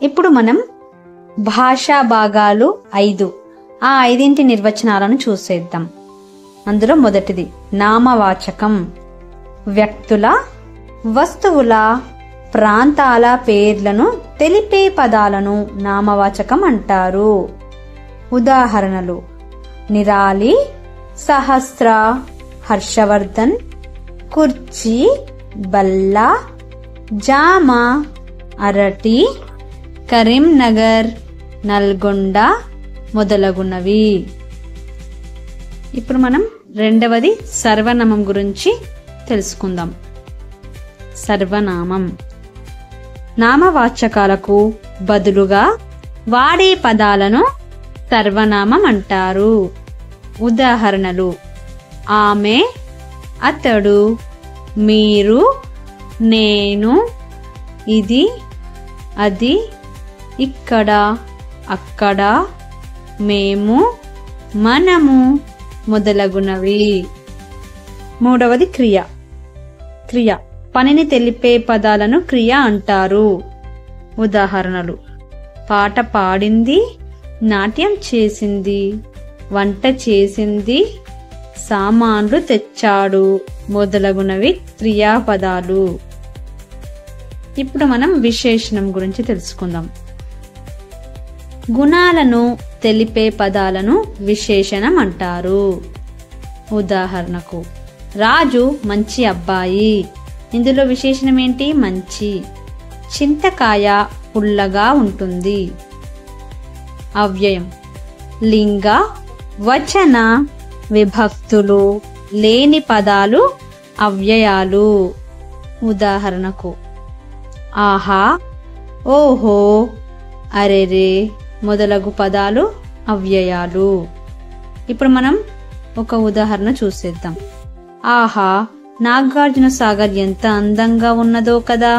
ఇప్పుడు మనం భాషా భాగాలు 5 ఆ 5 నిర్వచనాలను చూసేద్దాం. అందులో మొదటిది నామవాచకం. వ్యక్తుల, వస్తువుల, ప్రాంతాల పేర్లను తెలిపే పదాలను నామవాచకం అంటారు. ఉదాహరణలు: నిరాలి, సహస్ర, హర్షవర్ధన్, కుర్చీ, బల్ల, జామ, అరటి, కరీంనగర్, నల్గొండ మొదలగునవి. ఇప్పుడు మనం రెండవది సర్వనామం గురించి తెలుసుకుందాం. సర్వనామం నామవాచకాలకు బదులుగా వాడే పదాలను సర్వనామం అంటారు. ఉదాహరణలు: ఆమె, అతడు, మీరు, నేను, ఇది, అది, ఇక్కడ, అక్కడ, మేము, మనము మొదలగునవి. మూడవది క్రియ. క్రియ పనిని తెలిపే పదాలను క్రియ అంటారు. ఉదాహరణలు: పాట పాడింది, నాట్యం చేసింది, వంట చేసింది, సామాన్లు తెచ్చాడు మొదలగునవి క్రియాపదాలు. ఇప్పుడు మనం విశేషణం గురించి తెలుసుకుందాం. గుణాలను తెలిపే పదాలను విశేషణం అంటారు. ఉదాహరణకు: రాజు మంచి అబ్బాయి. ఇందులో విశేషణం ఏంటి? మంచి. చింతకాయ పుల్లగా ఉంటుంది. అవ్యయం లింగ, వచన, విభక్తులు లేని పదాలు అవ్యయాలు. ఉదాహరణకు: ఆహా, ఓహో, అరెరే మొదలగు పదాలు అవ్యయాలు. ఇప్పుడు మనం ఒక ఉదాహరణ చూసేద్దాం. ఆహా, నాగార్జున సాగర్ ఎంత అందంగా ఉన్నదో కదా.